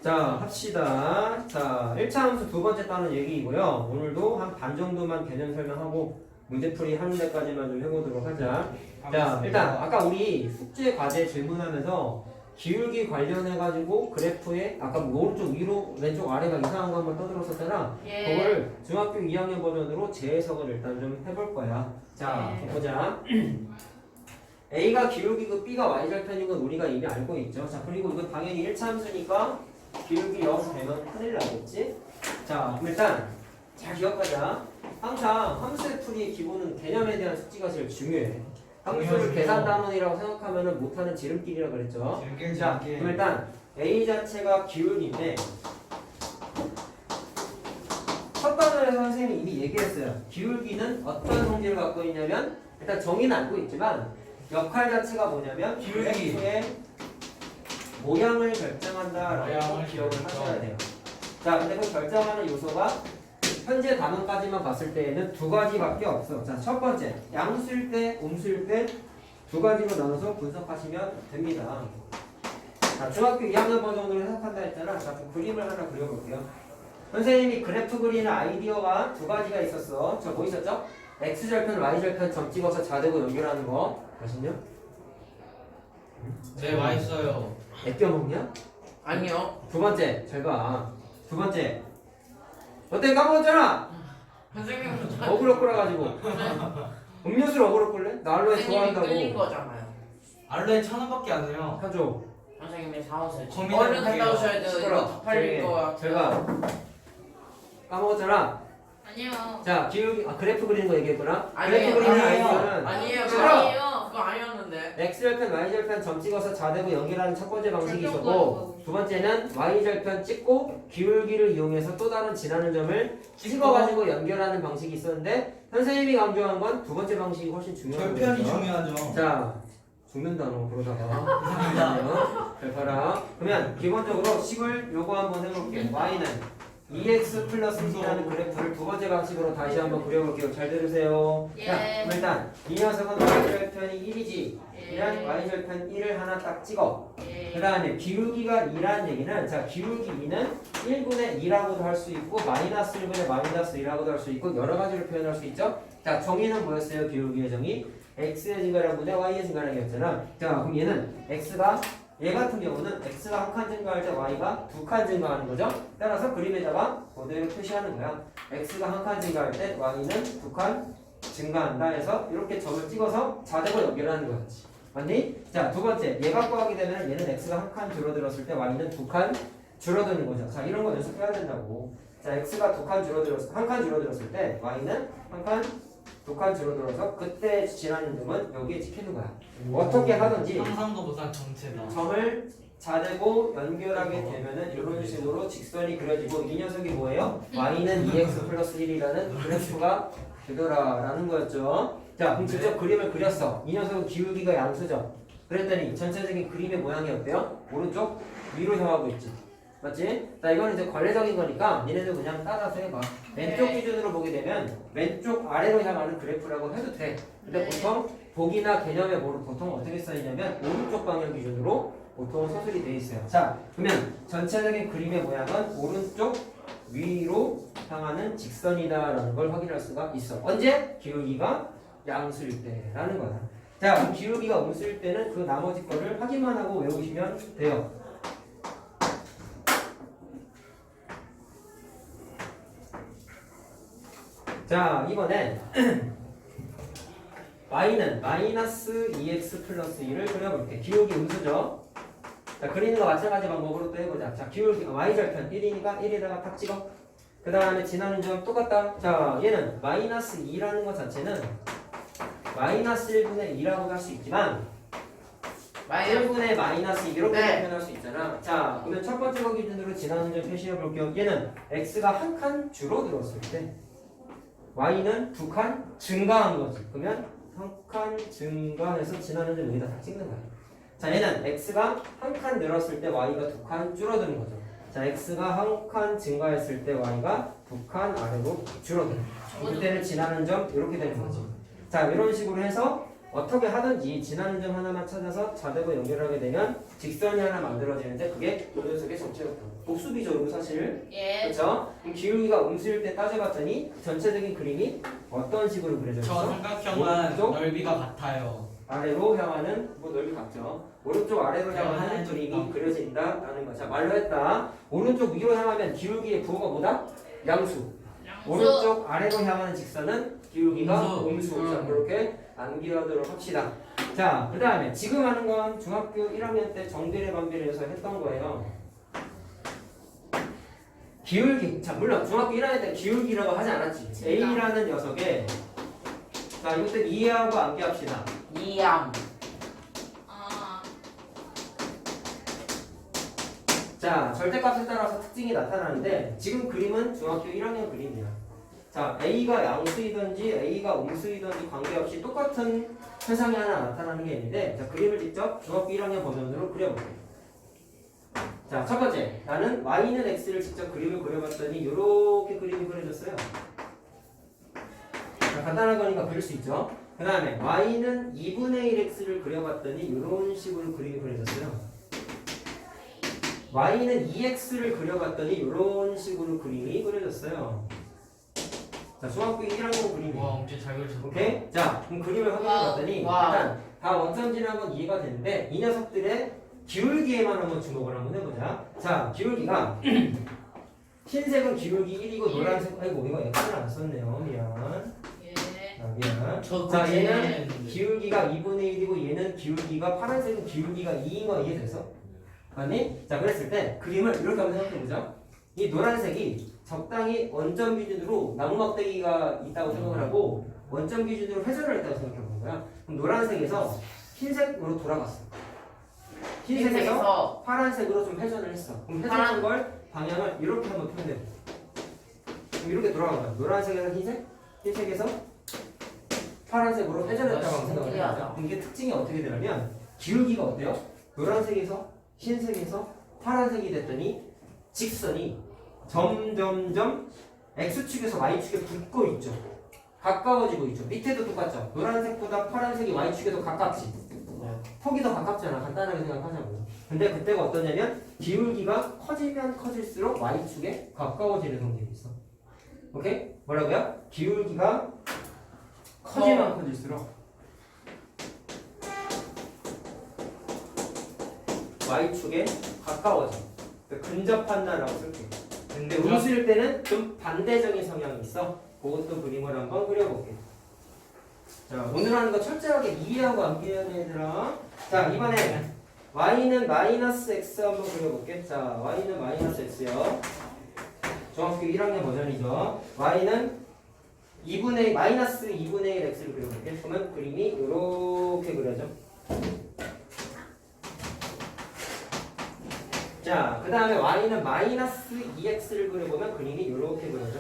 자, 합시다. 자, 1차 함수 두 번째 따는 얘기이고요. 오늘도 한 반 정도만 개념 설명하고 문제풀이 하는 데까지만 좀 해보도록 하자. 자, 일단 아까 우리 숙제 과제 질문하면서 기울기 관련해가지고 그래프에 아까 뭐 오른쪽 위로 왼쪽 아래가 이상한 거 한번 떠들었었잖아. 예. 그거를 중학교 2학년 버전으로 재해석을 일단 좀 해볼 거야. 자, 예. 보자. A가 기울기고 B가 y절편인 건 우리가 이미 알고 있죠. 자, 그리고 이건 당연히 1차 함수니까 기울기 0 되면 큰일 나겠지? 자, 그럼 일단 잘 기억하자. 항상 함수의 풀이의 기본은 개념에 대한 숙지가 제일 중요해. 함수를 계산 단원이라고 생각하면 못하는 지름길이라고 그랬죠. 자, 그럼 일단 A 자체가 기울기인데 첫 단원에서 선생님이 이미 얘기했어요. 기울기는 어떤 성질을 갖고 있냐면 일단 정의는 알고 있지만 역할 자체가 뭐냐면 기울기. 그래프의 모양을 결정한다라고 기억을 하셔야 돼요. 자, 근데 그 결정하는 요소가 현재 단원까지만 봤을 때에는 두 가지밖에 없어. 자, 첫 번째 양수일 때, 음수일 때 두 가지로 나눠서 분석하시면 됩니다. 자, 중학교 2학년 버전으로 해석한다 했잖아. 자, 그 그림을 하나 그려볼게요. 선생님이 그래프 그리는 아이디어가 두 가지가 있었어. 저 뭐 있었죠? X절편, Y절편 점 찍어서 자대고 연결하는 거. 아시냐? 네, 맛있어요. 애껴 먹냐? 아니요. 두 번째, 잘 봐. 두 번째. 어때? 까먹었잖아? 선생님은 어그로 끌어가지고. 음료수를 어그로 끌래? 나 알로에 선생님이 끌린 좋아한다고. 거잖아요. 알로에 1,000원밖에 안 해요. 하죠. 선생님이 사오세요. 고민을 얼른 갔다 해볼게요. 오셔야 돼요. 이거 다 팔릴 거야. 제가 까먹었잖아. 아니요. 자, 기울기, 그래프 그리는 거 얘기했구나. 아니에요. 그래프 그리는 아니에요. 아이디어는 아니에요. 싫어. 아니에요. 그거 아니었는데. X절편, Y절편 점 찍어서 자대고 연결하는 첫 번째 방식이 절편 있었고 거예요. 두 번째는 Y절편 찍고 기울기를 이용해서 또 다른 지나는 점을 찍어가지고 연결하는 방식이 있었는데 선생님이 강조한 건 두 번째 방식이 훨씬 중요한 절편이 거죠. 중요하죠. 자, 죽는다 너 그러다가. 잘 봐라. 그러면 기본적으로 식을 요거 한번 해볼게요. Y는 2x 플러스 t라는 그래프를 두 번째 방식으로 다시 한번 그려볼게요. 잘 들으세요. 예. 자, 그럼 일단 이 녀석은 y절편이 1이지. 예. 이런 y절편 1을 하나 딱 찍어. 예. 그 다음에 기울기가 2라는 얘기는 자 기울기 2는 1분의 2라고도 할 수 있고 마이너스 1분의 마이너스 2라고도 할 수 있고 여러 가지로 표현할 수 있죠. 자, 정의는 뭐였어요? 기울기의 정의. x의 증가량 분의 y의 증가량이었잖아. 자, 그럼 얘는 x가 얘 같은 경우는 x가 한 칸 증가할 때 y가 두 칸 증가하는 거죠. 따라서 그림에다가 그대로 표시하는 거야. x가 한 칸 증가할 때 y는 두 칸 증가한다 해서 이렇게 점을 찍어서 자대고 연결하는 거였지. 맞니? 자, 두 번째 얘 갖고 하게 되면 얘는 x가 한 칸 줄어들었을 때 y는 두 칸 줄어드는 거죠. 자, 이런 거 연습해야 된다고. 자, x가 한 칸 줄어들었을 때 y는 한 칸 두 칸 줄어들어서 그때 지나는 점은 여기에 찍히는 거야. 어떻게 하든지 상상도보다 정체다. 점을 자대고 연결하게 되면은 이런 식으로 직선이 그려지고 이 녀석이 뭐예요? y는 2x 플러스 1이라는 그래프가 되더라라는 거였죠. 자, 그럼 직접 그림을 그렸어. 이 녀석은 기울기가 양수죠. 그랬더니 전체적인 그림의 모양이 어때요? 오른쪽 위로 향하고 있지. 맞지? 자, 이거는 이제 관례적인 거니까 니네들 그냥 따라서 해봐. 왼쪽 네. 기준으로 보게 되면 왼쪽 아래로 향하는 그래프라고 해도 돼. 근데 네. 보통 보기나 개념에 보통 어떻게 써있냐면 오른쪽 방향 기준으로 보통 서술이 돼 있어요. 자, 그러면 전체적인 그림의 모양은 오른쪽 위로 향하는 직선이다라는 걸 확인할 수가 있어. 언제? 기울기가 양수일 때라는 거야. 자, 그럼 기울기가 음수일 때는 그 나머지 거를 확인만 하고 외우시면 돼요. 자, 이번엔 y는 마이너스 2x 플러스 2를 그려볼게. 기울기 음수죠. 자, 그리는 거 마찬가지 방법으로 또 해보자. 자, 기울기 y절편 1이니까 1에다가 탁 찍어. 그 다음에 지나는 점 똑같다. 자, 얘는 마이너스 2라는 것 자체는 마이너스 1분의 2라고 할 수 있지만 1분의 마이너스 2 이렇게 네. 표현할 수 있잖아. 자, 그러면 첫 번째 거 기준으로 지나는 점 표시해 볼게요. 얘는 x가 한 칸 줄어들었을 때 y는 두 칸 증가한 거지. 그러면 한 칸 증가해서 지나는 점 여기다 다 찍는 거야. 자, 얘는 x가 한 칸 늘었을 때 y가 두 칸 줄어드는 거죠. 자, x가 한 칸 증가했을 때 y가 두 칸 아래로 줄어드는 거야. 그때는 지나는 점 이렇게 되는 거지. 자, 이런 식으로 해서 어떻게 하든지 지나는 점 하나만 찾아서 자대고 연결하게 되면 직선이 하나 만들어지는데 그게 이 녀석의 전체 역할이야. 복수비죠, 이거 사실. 예. 그렇죠? 기울기가 음수일 때 따져봤더니 전체적인 그림이 어떤 식으로 그려져 저 있어? 삼각형은 오른쪽? 넓이가 같아요. 아래로 향하는 뭐 넓이 같죠. 오른쪽 아래로 향하는 그림이 그려진다라는 거. 자, 말로 했다. 오른쪽 위로 향하면 기울기의 부호가 뭐다? 양수. 오른쪽 아래로 향하는 직선은 기울기가 음수. 자, 그렇게 암기하도록 합시다. 자, 그 다음에 지금 하는 건 중학교 1학년 때 정비례 반비례에서 했던 거예요. 기울기. 자, 물론 중학교 1학년 때 기울기라고 하지 않았지. A라는 녀석에 자, 이것들 이해하고 암기합시다. 이암. 아. 자, 절대값에 따라서 특징이 나타나는데 지금 그림은 중학교 1학년 그림이야. 자, A가 양수이든지 A가 음수이든지 관계없이 똑같은 현상이 하나 나타나는 게 있는데 자, 그림을 직접 중학교 1학년 버전으로 그려볼게요. 자, 첫 번째, 나는 Y는 X를 직접 그림을 그려봤더니 이렇게 그림이 그려졌어요. 자, 간단한 거니까 그릴 수 있죠. 그 다음에 Y는 2분의 1X를 그려봤더니 이런 식으로 그림이 그려졌어요. Y는 2X를 그려봤더니 이런 식으로 그림이 그려졌어요. 자, 중학교 1학년 그림이. 와 엄청 잘 그려졌다. 오케이? 자, 그럼 그림을 확인해봤더니 와우. 일단 다 원점지는 한번 이해가 되는데 이 녀석들의 기울기에만 한번 주목을 한번 해보자. 자, 기울기가 흰색은 기울기 1이고 노란색 아이고 이거 X를 안 썼네요. 미안. 예. 미안. 저 자, 그거 얘는 했는데. 기울기가 2분의 1이고 얘는 기울기가 파란색은 기울기가 2인 거 이해돼서? 아니? 자, 그랬을 때 그림을 이렇게 한번 생각해보자. 이 노란색이 적당히 원점 기준으로 나무막대기가 있다고 생각을 하고 원점 기준으로 회전을 했다고 생각해보는 거야. 그럼 노란색에서 흰색으로 돌아갔어. 흰색에서 파란색으로 좀 회전을 했어. 그럼 회전한 걸 방향을 이렇게 한번 표현해. 그럼 이렇게 돌아간 거야. 노란색에서 흰색, 흰색에서 파란색으로 회전했다고 한번 생각을 해보자. 그럼 이게 특징이 어떻게 되냐면 기울기가 어때요? 노란색에서 흰색에서 파란색이 됐더니 직선이 점점점 X축에서 Y축에 붙고 있죠. 가까워지고 있죠. 밑에도 똑같죠. 노란색보다 파란색이 Y축에 더 가깝지. 폭이 더 가깝잖아. 간단하게 생각하자고. 근데 그때가 어떠냐면 기울기가 커지면 커질수록 Y축에 가까워지는 성질이 있어. 오케이? 뭐라고요? 기울기가 커지면 커질수록 Y축에 가까워져. 근접한다라고 쓸게요. 근데 음수일 때는 좀 반대적인 성향이 있어. 그것도 그림을 한번 그려볼게요. 자, 오늘 하는 거 철저하게 이해하고 암기해야 돼, 얘들아. 자, 이번에 y는 마이너스 x 한번 그려볼게. 자, y는 마이너스 x요. 중학교 1학년 버전이죠. y는 마이너스 2분의 1 x를 그려볼게. 그러면 그림이 이렇게 그려져. 자, 그 다음에 y는 마이너스 2x를 그려보면 그림이 이렇게 그려져.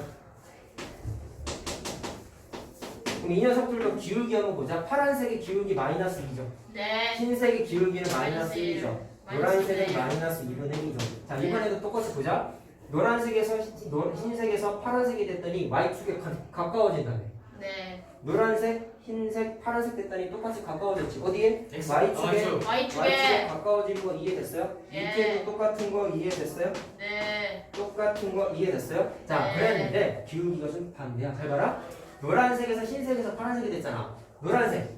그럼 이 녀석들도 기울기 한번 보자. 파란색의 기울기 마이너스 2죠. 네. 흰색의 기울기는 마이너스 1이죠. 노란색은 네. 마이너스 2분의 1이죠. 자, 네. 이번에도 똑같이 보자. 노란색에서 흰색에서 파란색이 됐더니 Y축에 가까워진다네. 네. 노란색, 흰색, 파란색 됐더니 똑같이 가까워졌지. 어디에? Y축에 Y축에. 가까워지는 거 이해됐어요? 예. 밑에도 똑같은 거 이해됐어요? 네. 똑같은 거 이해됐어요? 자, 네. 그랬는데 기울기가 좀 반대야. 잘 봐라. 노란색에서 흰색에서 파란색이 됐잖아. 노란색,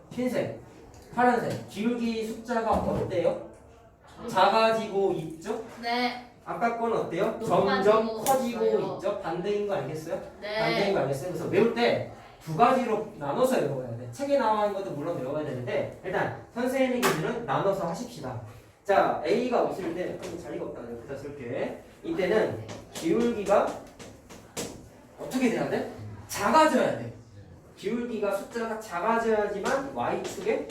흰색, 파란색. 기울기 숫자가 어때요? 작아지고 있죠? 네. 아까 건 어때요? 높아지고 점점 커지고 있어요. 있죠? 반대인 거 알겠어요? 네. 반대인 거 알겠어요? 그래서 외울 때 두 가지로 나눠서 외워야 돼. 책에 나와 있는 것도 물론 외워야 되는데 일단 선생님의 기준은 나눠서 하십시다. 자, A가 없을 때 자리가 없다. 여기다 쓸게. 이때는 기울기가 어떻게 돼야 돼? 작아져야 돼. 기울기가 숫자가 작아져야지만 Y축에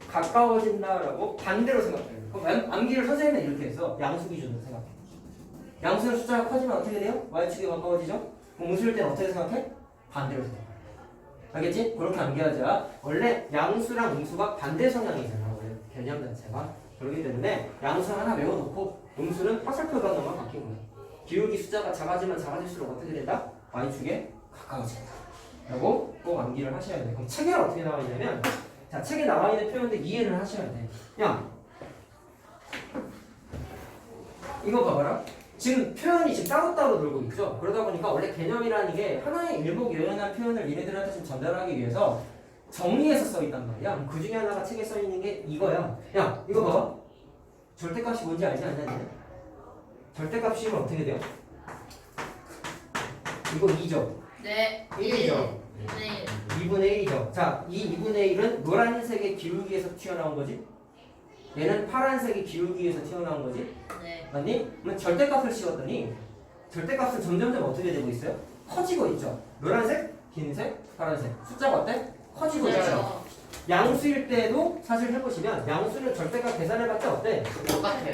가까워진다라고 반대로 생각해요. 그럼 암기를 선생님은 이렇게 해서 양수 기준으로 생각해. 양수는 숫자가 커지면 어떻게 돼요? Y축에 가까워지죠? 그럼 음수일 때는 어떻게 생각해? 반대로 생각해. 알겠지? 그렇게 암기하자. 원래 양수랑 음수가 반대 성향이잖아. 원래 개념 자체가. 그렇기 때문에 양수 하나 외워놓고 음수는 화살표 단어만 바뀐 거야. 기울기 숫자가 작아지면 작아질수록 어떻게 된다? Y축에 가까워진다. 라고 꼭 암기를 하셔야 돼요. 그럼 책에 어떻게 나와 있냐면 자, 책에 나와 있는 표현들 이해를 하셔야 돼. 그냥 이거 봐봐라. 지금 표현이 지금 따로따로 돌고 있죠. 그러다 보니까 원래 개념이라는 게 하나의 일목요연한 표현을 얘네들한테 좀 전달하기 위해서 정리해서 써 있단 말이야. 그 중에 하나가 책에 써 있는 게 이거야. 야, 이거 봐봐. 절대값이 뭔지 알지 않냐, 너네? 절대값이면 어떻게 돼요? 이거 2죠. 네. 1이죠. 네. 2분의 1이죠. 자, 이 2분의 1은 노란색의 기울기에서 튀어나온 거지. 얘는 파란색의 기울기에서 튀어나온 거지. 네. 맞니? 그러면 절대값을 씌웠더니 절대값은 점점점 어떻게 되고 있어요? 커지고 있죠. 노란색, 흰색, 파란색. 숫자가 어때? 커지고 있죠. 그렇죠. 양수일 때도 사실 해보시면 양수는 절대값 계산해봤자 어때? 똑같아요.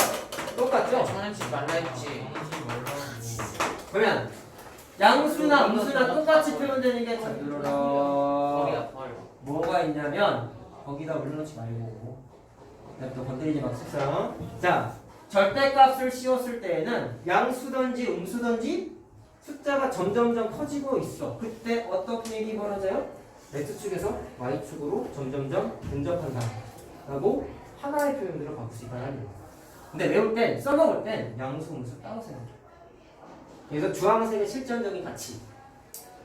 똑같죠? 장난치지 말라 했지. 그러면 양수나 음수나 똑같이 표현되는 게 잘 머리 들어라. 아파요. 뭐가 있냐면 거기다 올려놓지 말고 또 건드리지 맙시다. 자, 절대값을 씌웠을 때에는 양수든지 음수든지 숫자가 점점점 커지고 있어. 그때 어떤 일이 벌어져요? X축에서 Y축으로 점점점 근접한다 라고 하나의 표현으로 바꿀 수 있다는 얘기예요. 근데 외울 땐, 써먹을 땐 양수, 음수 따로 생각해. 그래서 주황색의 실전적인 가치,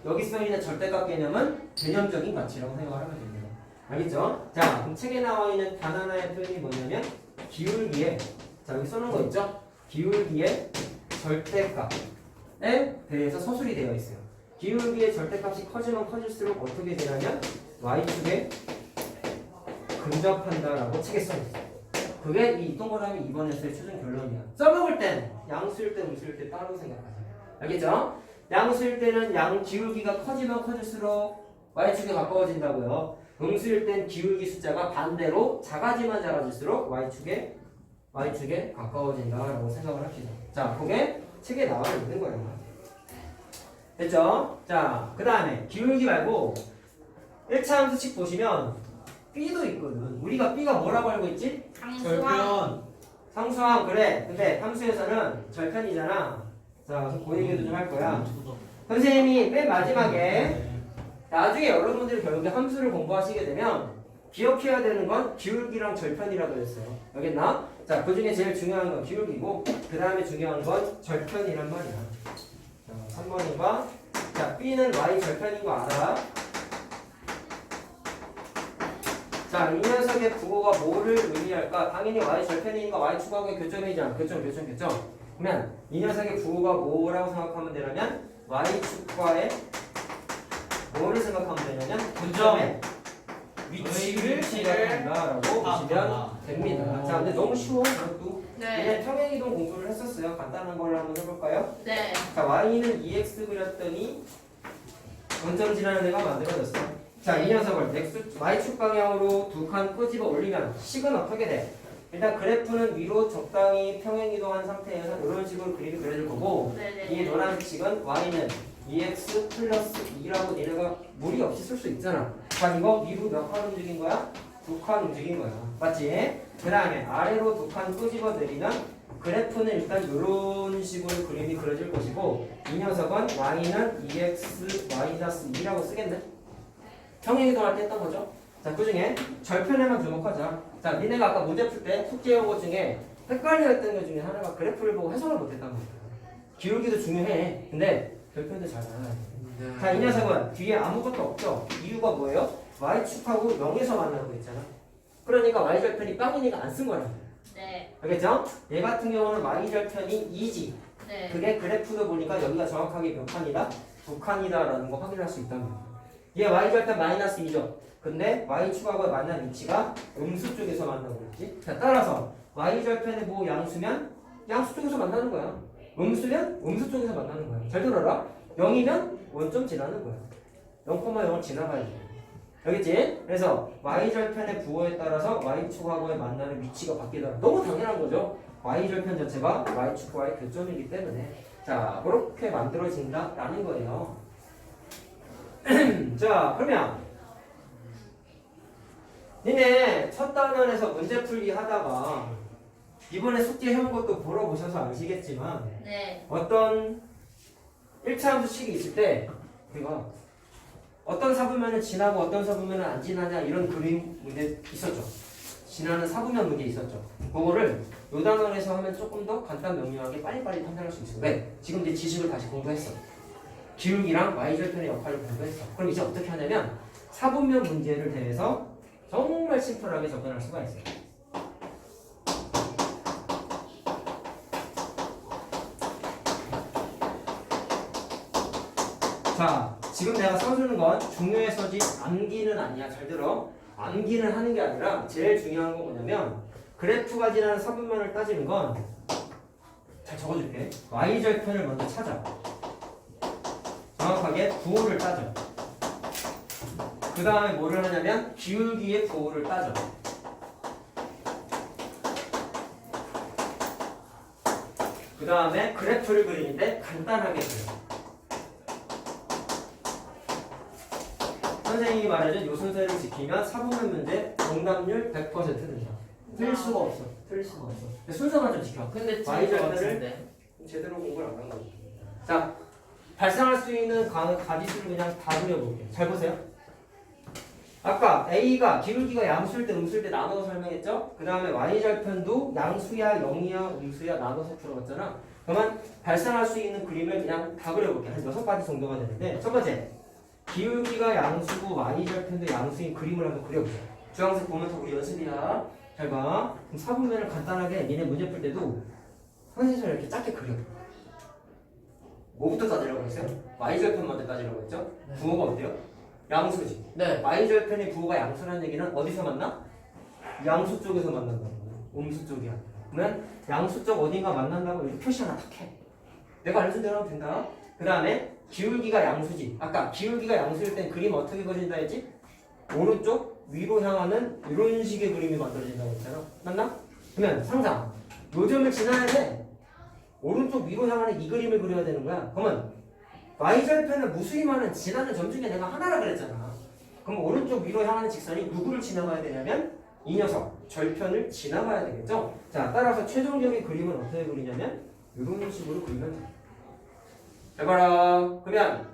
여기 써있는 절대값 개념은 개념적인 가치라고 생각을 하면 됩니다. 알겠죠? 자, 그럼 책에 나와 있는 단 하나의 표현이 뭐냐면 기울기에, 자 여기 써놓은 거 있죠? 기울기의 절대값에 대해서 서술이 되어 있어요. 기울기의 절대값이 커지면 커질수록 어떻게 되냐면 Y축에 근접한다라고 책에 써있어요. 그게 이 동그라미 2번에서의 최종 결론이야. 써먹을 땐 양수일 때 음수일 때 따로 생각하세요. 알겠죠? 양수일 때는 양 기울기가 커지면 커질수록 Y축에 가까워진다고요. 음수일 땐 기울기 숫자가 반대로 작아지면 작아질수록 Y축에 가까워진다라고 생각을 합시다. 자, 그게 책에 나와 있는 거예요. 됐죠? 자, 그 다음에 기울기 말고 1차 함수식 보시면 B도 있거든. 우리가 B가 뭐라고 알고 있지? 상수함. 상수함. 그래. 근데 함수에서는 절편이잖아. 자, 그 얘기도 좀 할 거야. 선생님이 맨 마지막에 나중에 여러분들이 결국에 함수를 공부하시게 되면 기억해야 되는 건 기울기랑 절편이라고 했어요. 알겠나? 자, 그 중에 제일 중요한 건 기울기고 그 다음에 중요한 건 절편이란 말이야. 자, 3번인가? 자, B는 Y 절편인 거 알아? 자, 이 녀석의 부호가 뭐를 의미할까? 당연히 Y 절편이니까 Y 추가하고의 교점이잖아. 교점. 그러면 이 녀석의 부호가 뭐라고 생각하면 되냐면 Y축과의 뭐를 생각하면 되냐면 교점의 위치를 생각한다라고 보시면 됩니다. 자, 근데 너무 쉬워. 이것도 네. 얘네 평행이동 공부를 했었어요. 간단한 걸로 한번 해볼까요? 네. 자, Y는 2X 그렸더니 원점 지나는 애가 만들어졌어. 자, 이 녀석을 Y축 방향으로 두 칸 끄집어 올리면 식은 어떻게 돼? 일단 그래프는 위로 적당히 평행이동한 상태에서 이런 식으로 그림이 그려질 거고 네네. 이 노란색 식은 Y는 2X 플러스 2라고 얘네가 무리 없이 쓸 수 있잖아. 자, 이거 위로 몇 칸 움직인 거야? 두 칸 움직인 거야. 맞지? 그 다음에 아래로 두 칸 끄집어 내리면 그래프는 일단 이런 식으로 그림이 그려질 것이고 이 녀석은 Y는 2X-2라고 쓰겠네? 평행이동할 때 했던 거죠. 자, 그 중에 절편에만 주목하자. 자, 니네가 아까 문제 풀 때 숙제해온 것 중에 헷갈려했던 것 중에 하나가 그래프를 보고 해석을 못했단 말이야. 기울기도 중요해. 근데 절편도 잘 알아야 돼. 자, 이 녀석은 뒤에 아무것도 없죠. 이유가 뭐예요? Y축하고 0에서 만나고 있잖아. 그러니까 Y절편이 빵이니까 안 쓴 거란 말이야. 네. 알겠죠? 얘 같은 경우는 Y절편이 2지. 네. 그게 그래프도 보니까 여기가 정확하게 몇 칸이다? 두 칸이다라는 거 확인할 수 있단 말이야. 얘 Y절편 마이너스 2죠. 근데 Y축하고 만난 위치가 음수 쪽에서 만나고 있지. 자, 따라서 Y절편의 뭐 양수면 양수 쪽에서 만나는 거야. 음수면 음수 쪽에서 만나는 거야. 잘 들어라. 0이면 원점 지나는 거야. 0,0을 지나가야 돼. 알겠지? 그래서 Y절편의 부호에 따라서 Y축하고의 만나는 위치가 바뀌더라. 너무 당연한 거죠. Y절편 자체가 Y축과의 교점이기 때문에. 자, 그렇게 만들어진다라는 거예요. 자, 그러면 니네 첫 단원에서 문제 풀기 하다가 이번에 숙제 해온 것도 보러 보셔서 아시겠지만 네. 어떤 1차 함수식이 있을 때 우리가 어떤 사부면은 지나고 어떤 사부면은 안 지나냐 이런 그림 문제 있었죠. 지나는 사부면 문제 있었죠. 그거를 요 단원에서 하면 조금 더 간단 명료하게 빨리빨리 판단할 수 있어. 왜? 지금 이제 지식을 다시 공부했어. 기울기랑 y절편의 역할을 공부했어. 그럼 이제 어떻게 하냐면 사분면 문제를 대해서 정말 심플하게 접근할 수가 있어요. 자, 지금 내가 써주는 건 중요해서지 암기는 아니야. 잘 들어. 암기는 하는 게 아니라 제일 중요한 건 뭐냐면 그래프가 지나는 사분면을 따지는 건 잘 적어줄게. y절편을 먼저 찾아. 정확하게 부호를 따져. 그 다음에 뭐를 하냐면 기울기의 부호를 따져. 그 다음에 그래프를 그리는데 간단하게 그려. 선생님이 말해준 요 순서를 지키면 사분면 문제 정답률 100% 된다. 틀릴 수가 없어. 틀릴 수가 없어. 순서만 좀 지켜. 근데 y절편을 같은데. 제대로 공부를 안 한 거지. 자, 발생할 수 있는 가지수를 그냥 다 그려볼게요. 잘 보세요. 아까 A가 기울기가 양수일 때 음수일 때 나눠서 설명했죠? 그 다음에 y절편도 양수야 영이야 음수야 나눠서 풀어봤잖아. 그러면 발생할 수 있는 그림을 그냥 다 그려볼게요. 한 6가지 정도가 되는데 첫 번째, 기울기가 양수고 y절편도 양수인 그림을 한번 그려보자. 주황색 보면서 우리 연습이야. 잘 봐. 그럼 사분면을 간단하게 니네 문제 풀 때도 선생님처럼 이렇게 짧게 그려. 뭐부터 따지려고 했어요? y절편 먼저 따지려고 했죠? 부호가 어때요? 양수지. 네. y절편의 부호가 양수라는 얘기는 어디서 만나? 양수 쪽에서 만난다고. 음수 쪽이야. 그러면 양수 쪽 어딘가 만난다고 이렇게 표시 하나 딱 해. 내가 알려준 대로 하면 된다. 그 다음에 기울기가 양수지. 아까 기울기가 양수일 땐 그림 어떻게 그린다 했지? 오른쪽 위로 향하는 이런 식의 그림이 만들어진다고 했잖아. 맞나? 그러면 상상. 요점을 지나야 돼. 오른쪽 위로 향하는 이 그림을 그려야 되는 거야. 그러면 y절편은 무수히많은 지나는 점 중에 내가 하나라 그랬잖아. 그럼 오른쪽 위로 향하는 직선이 누구를 지나가야 되냐면 이 녀석 절편을 지나가야 되겠죠. 자, 따라서 최종적인 그림은 어떻게 그리냐면 이런 식으로 그리면 돼. 잘 봐라. 그러면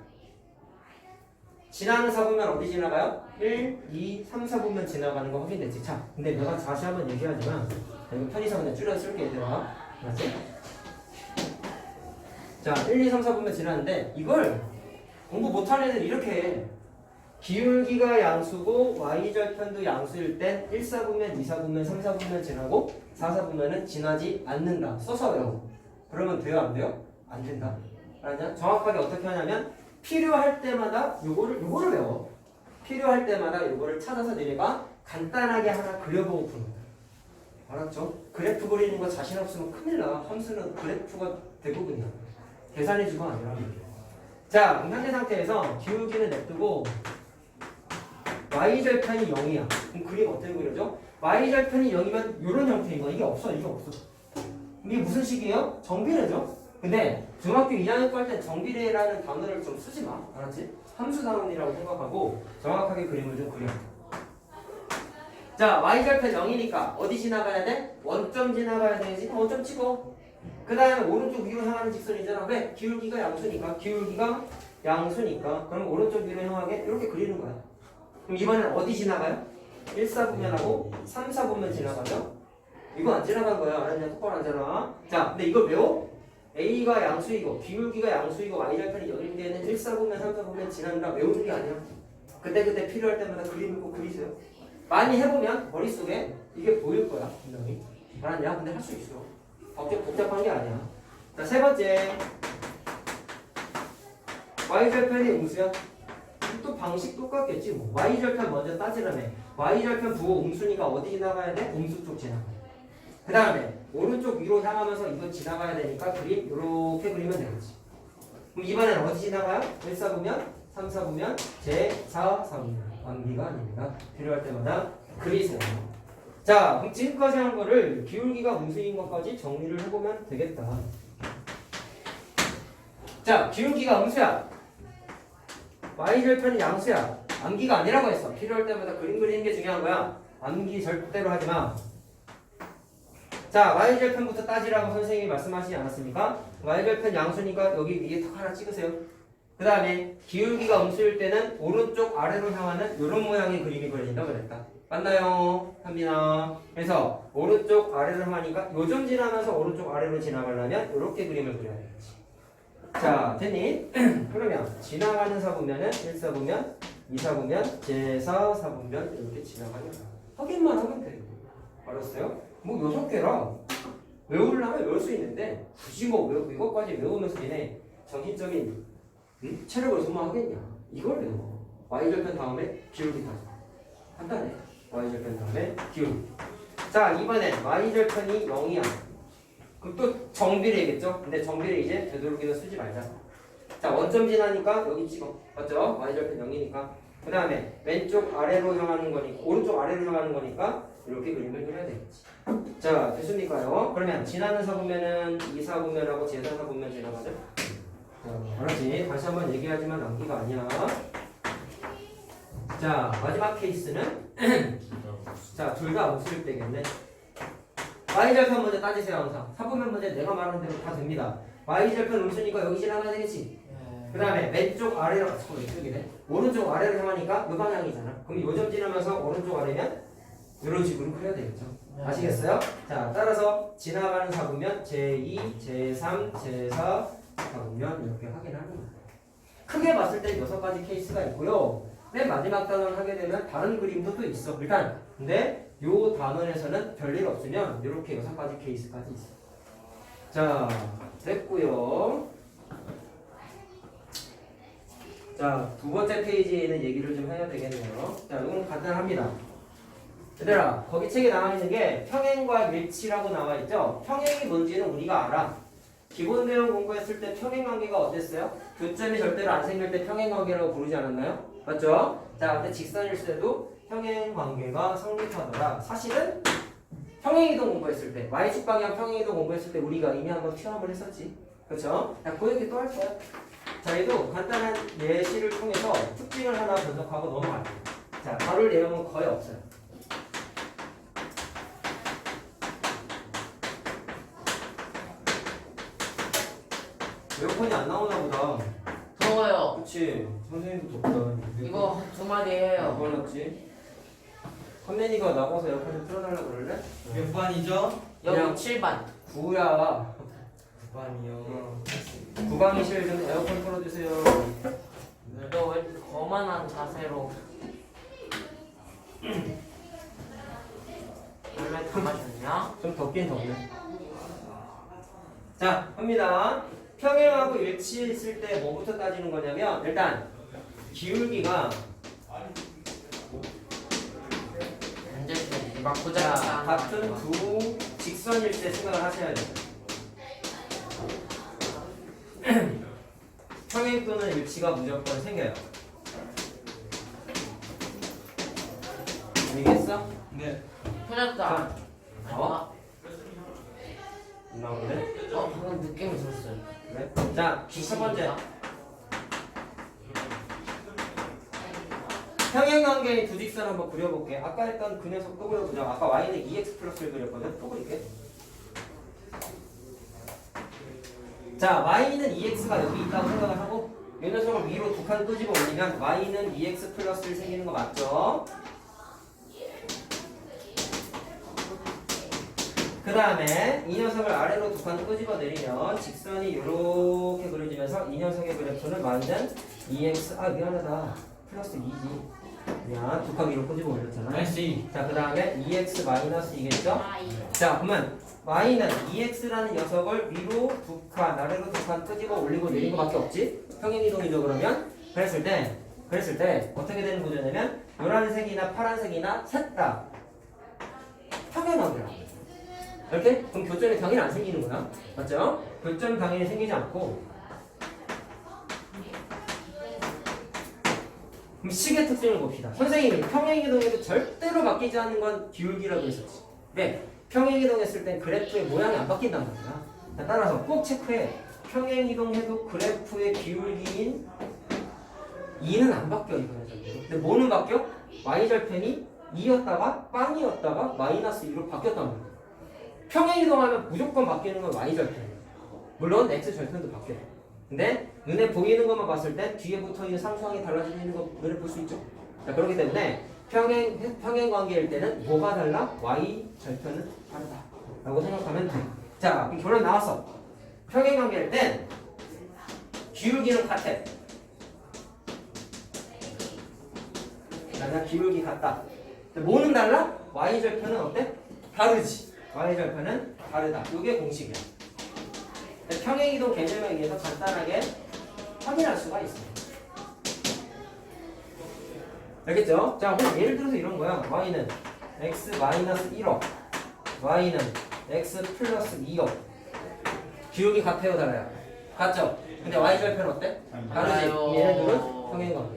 지나는 사분면 어디 지나가요? 1, 2, 3, 4분면 지나가는 거 확인됐지? 자, 근데 내가 다시 한번 얘기하지만 이거 편의상 그냥 줄여 쓸게 얘들아. 알았지? 자, 1, 2, 3, 4분면 지나는데 이걸 공부 못하는 애들 이렇게 해. 기울기가 양수고 y절편도 양수일 땐 1, 4분면, 2, 4분면, 3, 4분면 지나고 4, 4분면은 지나지 않는다. 써서 외워. 그러면 돼요? 안 돼요? 안 된다. 알았냐? 정확하게 어떻게 하냐면 필요할 때마다 요거를 외워. 필요할 때마다 요거를 찾아서 너네가 간단하게 하나 그려보고 푸는 거야. 알았죠? 그래프 그리는 거 자신 없으면 큰일 나. 함수는 그래프가 대부분이야. 계산해주고 아니라. 자, 그럼 현재 상태에서 기울기는 냅두고 y절편이 0이야. 그럼 그림 어떻게 그려져? y절편이 0이면 이런 형태인 거야. 이게 없어. 이게 무슨 식이에요? 정비례죠? 근데 중학교 2학년 거 할 때 정비례라는 단어를 좀 쓰지 마. 알았지? 함수 단원이라고 생각하고 정확하게 그림을 좀 그려. 자, y절편 0이니까 어디 지나가야 돼? 원점 지나가야 되지. 원점 찍어. 그 다음에 오른쪽 위로 향하는 직선이잖아. 왜? 기울기가 양수니까. 그럼 오른쪽 위로 향하게 이렇게 그리는 거야. 그럼 이번엔 어디 지나가요? 1, 4분면하고 3, 4분면 지나가죠? 이거 안 지나간 거야. 알았냐? 똑바로 하잖아. 자, 근데 이걸 외워? A가 양수이고 기울기가 양수이고 y절편이 0일 때는 1, 4분면, 3, 4분면 지난다. 외우는 게 아니야. 그때 필요할 때마다 그림을 꼭 그리세요. 많이 해보면 머릿속에 이게 보일 거야. 분명히. 알았냐? 근데 할 수 있어. 복잡한 게 아니야. 자, 세 번째. y절편이 음수야? 또 방식 똑같겠지 뭐. y절편 먼저 따지라며. y절편 부호 음수니까 어디 지나가야 돼? 음수 쪽 지나가. 그 다음에 오른쪽 위로 향하면서 이거 지나가야 되니까 그림 이렇게 그리면 되겠지. 그럼 이번엔 어디 지나가요? 1, 4분면, 3, 4분면, 제 4, 3분면. 완비가 아닙니다. 필요할 때마다 그리세요. 자, 그럼 지금까지 한 거를 기울기가 음수인 것까지 정리를 해보면 되겠다. 자, 기울기가 음수야. y절편이 양수야. 암기가 아니라고 했어. 필요할 때마다 그림 그리는 게 중요한 거야. 암기 절대로 하지 마. 자, y절편부터 따지라고 선생님이 말씀하시지 않았습니까? y절편 양수니까 여기 위에 턱 하나 찍으세요. 그 다음에 기울기가 음수일 때는 오른쪽 아래로 향하는 이런 모양의 그림이 그려진다고 그랬다. 맞나요? 합니다. 그래서 오른쪽 아래로 하니까 요점 지나면서 오른쪽 아래로 지나가려면 이렇게 그림을 그려야 되겠지. 자, 됐니? 그러면 지나가는 사분면은 1사분면, 2사분면, 제4사분면 이렇게 지나가는 거야. 확인만 하면 돼. 알았어요? 뭐 6개라 외우려면 외울 수 있는데 굳이 뭐 이것까지 외우면서 얘네 정신적인 체력을 소모하겠냐? 이걸 외워. y절편 다음에 기울기 가져. 간단해. y절편 다음에 기울기. 자, 이번엔 y절편이 0이야. 그럼 또 정비례겠죠? 근데 정비례 이제 되도록이면 쓰지 말자. 자, 원점 지나니까 여기 찍어. 맞죠? y절편 0이니까. 그 다음에 왼쪽 아래로 향하는 거니까, 오른쪽 아래로 향하는 거니까 이렇게 그림을 그려야 되겠지. 자, 됐습니까요? 그러면 지나는 사분면은 2사분면하고 제4사분면 지나가죠? 알았지? 다시 한번 얘기하지만 암기가 아니야. 자, 마지막 케이스는 자, 둘 다 없을 때겠네. y절편 문제 따지세요. 항상 3분면 문제 내가 말한 대로 다 됩니다. y절편 음수니까 여기 지나가야 되겠지. 그 다음에 왼쪽 아래로 자꾸 왼쪽이네. 오른쪽 아래로 향하니까 이 방향이잖아. 그럼 요점 지나면서 오른쪽 아래면 이런 식으로 그려야 되겠죠. 아시겠어요? 자, 따라서 지나가는 사분면 제2, 제3, 제4 사분면 이렇게 확인하는 거예요. 크게 봤을 때 6가지 케이스가 있고요. 맨 마지막 단원 하게 되면 다른 그림도 또 있어. 일단 근데 요 단원에서는 별일 없으면 이렇게 6가지 케이스까지 있어. 자, 됐고요. 자, 두 번째 페이지에 있는 얘기를 좀 해야 되겠네요. 자, 이건 간단합니다. 얘들아, 거기 책에 나와 있는 게 평행과 일치라고 나와 있죠? 평행이 뭔지는 우리가 알아. 기본 내용 공부했을 때 평행 관계가 어땠어요? 교점이 절대로 안 생길 때 평행 관계라고 부르지 않았나요? 맞죠? 자, 근데 직선일 때도 평행 관계가 성립하더라. 사실은 평행이동 공부했을 때, y축 방향 평행이동 공부했을 때 우리가 이미 한번 투영을 했었지. 그렇죠? 자, 그 얘기 또 할 거야. 자, 얘도 간단한 예시를 통해서 특징을 하나 분석하고 넘어갈게요. 자, 다룰 내용은 거의 없어요. 에어컨이 안 나오나 보다. 더워요. 그치. 선생님도 덥다. 이거 두 마디 해요. 몰랐지. 선배니가 나가서 에어컨 좀 틀어달라고 그럴래? 몇 반이죠? 여기 그냥 7반. 9야. 9반이요. 구강의실 좀 에어컨 틀어주세요. 너 왜 이렇게 거만한 자세로 원래 다 마셨냐? 좀 덥긴 덥네. 자, 갑니다. 평행하고 일치했을 때 뭐부터 따지는 거냐면 일단 기울기가 이제 막 자, 고장 같은 두 직선일 때 생각을 하셔야 돼요. 평행 또는 일치가 무조건 생겨요. 알겠어? 네. 풀렸다. 자, 아닌가? 안 나오네. 방금 느낌이 들었어요. 그래? 자, 첫 번째. 평행관계의 두 직선 한번 그려볼게. 아까 했던 그 녀석 또 그려보자. 아까 y는 2x 플러스를 그렸거든. 또 그릴게. 자, y는 2x가 여기 있다고 생각을 하고 이 녀석을 위로 두 칸 끄집어 올리면 y는 2x 플러스를 생기는 거 맞죠? 그 다음에 이 녀석을 아래로 두 칸 끄집어 내리면 직선이 이렇게 그려지면서 이 녀석의 그래프는 y는 2x 미안하다 플러스 2지 미안 두 칸 위로 끄집어 올렸잖아. 날씨. 자, 그 다음에 2x 마이너스 2겠죠? 자, 그러면 y는 2x라는 녀석을 위로 두 칸, 아래로 두 칸 끄집어 올리고 내린 것밖에 없지? 평행이동이죠. 그러면 그랬을 때 어떻게 되는 구조냐면 노란색이나 파란색이나 셋 다 평행관계라고. 이렇게? 그럼 교점이 당연히 안 생기는 거야. 맞죠? 교점이 당연히 생기지 않고 그럼 식의 특징을 봅시다. 선생님이 평행이동에도 절대로 바뀌지 않는 건 기울기라고 했었지. 네. 평행이동했을 땐 그래프의 모양이 안 바뀐단 말이야. 따라서 꼭 체크해. 평행이동해도 그래프의 기울기인 2는 안 바뀌어 이거는 절대로. 근데 뭐는 바뀌어? y절편이 2였다가 빵이었다가 마이너스 2로 바뀌었단 말이야. 평행이동하면 무조건 바뀌는 건 y절편이야. 물론 x절편도 바뀌어요. 근데 눈에 보이는 것만 봤을 때 뒤에 붙어있는 상수항이 달라지는 거 눈에 볼 수 있죠. 자, 그렇기 때문에 평행 관계일 때는 뭐가 달라? y 절편은 다르다 라고 생각하면 돼. 자, 그럼 결론 나왔어. 평행 관계일 땐 기울기는 같아. 그냥 기울기 같다. 근데 뭐는 달라? y 절편은 어때? 다르지. y 절편은 다르다. 이게 공식이야. 평행이동 개념에 의해서 간단하게 확인할 수가 있어. 알겠죠? 자, 그럼 예를 들어서 이런 거야. y는 x 마이너스 1억, y는 x 플러스 2억. 기울기 같아요, 달라요? 같죠? 근데 y 절편 어때? 다르지. 달라요. 얘네들은 평행관계.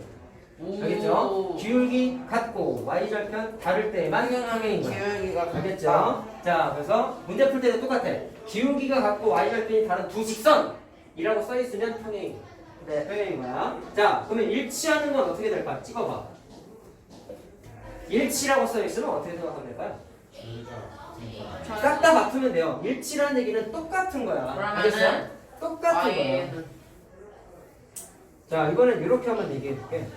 알겠죠? 기울기 같고 y 절편 다를 때만 평행인 거야. 기울기가 알겠죠? 자, 그래서 문제 풀 때도 똑같아. 기울기가 같고 y 절편이 다른 두 직선이라고 써 있으면 평행인 거야. 네, 평행인 거야. 자, 그러면 일치하는 건 어떻게 될까? 찍어봐. 일치라고 써 있으면 어떻게 생각하면 될까요? 싹 다 같으면 돼요. 일치라는 얘기는 똑같은 거야. 알겠어? 그러면은 똑같은 거야. y는 자, 이거는 이렇게 한번 얘기해 줄게.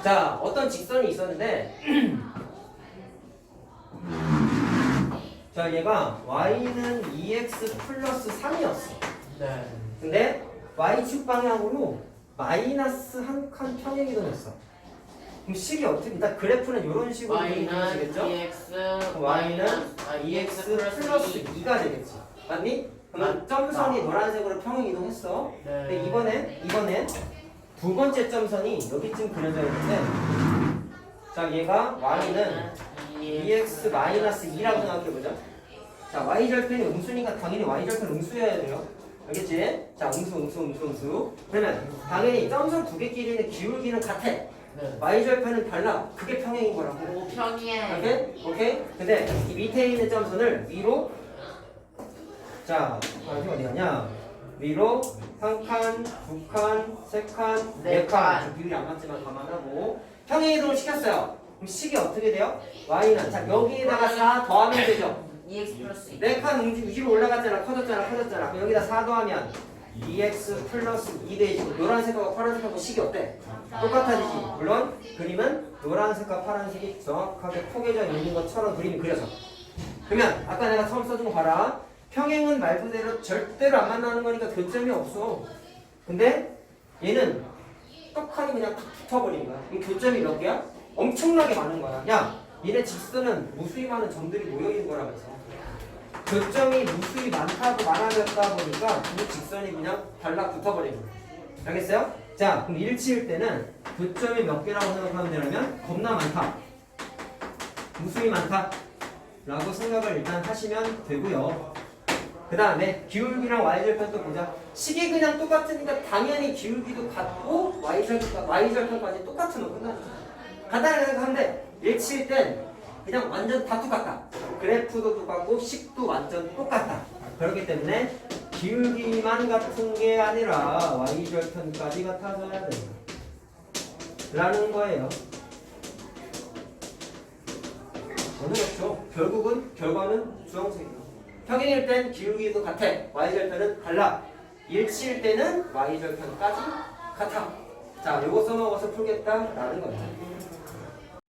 자, 어떤 직선이 있었는데 자, 얘가 y는 2x 플러스 3이었어. 네. 근데 y축 방향으로 마이너스 한 칸 평행이동했어. 그럼 식이 어떻게? 일단 그래프는 이런 식으로 y는 그려지겠죠? 2x y는 EX 2x 플러스 2가 되겠지. 맞니? 그러면 점선이 노란색으로 평행이동했어. 네. 근데 이번엔 두 번째 점선이 여기쯤 그려져 있는데 자, 얘가 y는 2x 마이너스 2라고 생각해보자. 자, y절편이 음수니까 당연히 y절편 음수여야 돼요. 알겠지? 자, 음수. 그러면 당연히 점선 두 개끼리는 기울기는 같아. 네. y절편은 달라. 그게 평행인 거라고. 오 평이해. 오케이? 근데 이 밑에 있는 점선을 위로 자, 어디 가냐? 위로 한 칸, 두 칸, 세 칸, 네 칸. 좀 비율이 안 맞지만 감안하고 평행이동을 시켰어요. 그럼 식이 어떻게 돼요? y는 자, 여기에다가 4 더하면 되죠. 2x 플러스 2. 네 칸 위로 올라갔잖아. 커졌잖아. 그럼 여기다 4 더하면 2x 플러스 2 되지. 노란색하고 파란색하고 식이 어때? 똑같아지지. 물론 그림은 노란색과 파란색이 정확하게 포개져 있는 것처럼 그림이 그려져. 그러면 아까 내가 처음 써준 거 봐라. 평행은 말 그대로 절대로 안 만나는 거니까 교점이 없어. 근데 얘는 떡하니 그냥 탁 붙어버린 거야. 이 교점이 몇 개야? 엄청나게 많은 거야. 야, 얘네 직선은 무수히 많은 점들이 모여있는 거라면서. 교점이 무수히 많아졌다 보니까 이 직선이 그냥 달라붙어버린 거야. 알겠어요? 자, 그럼 일치일 때는 교점이 몇 개라고 생각하면 되냐면 겁나 많다. 무수히 많다. 라고 생각을 일단 하시면 되고요. 그 다음에 기울기랑 y절편도 보자. 식이 그냥 똑같으니까 당연히 기울기도 같고 y절편까지 똑같으면 끝나는 거야. 간단하게 생각하는데 일치일 땐 그냥 완전 다 똑같다. 그래프도 똑같고 식도 완전 똑같다. 그렇기 때문에 기울기만 같은 게 아니라 y절편까지 같아져야 된다. 라는 거예요. 어느렇죠? 결과는 주황색이에요. 평행일 땐 기울기도 같아. y절편은 달라. 일치일 때는 y절편까지 같아. 자, 요거 써먹어서 풀겠다라는 거죠.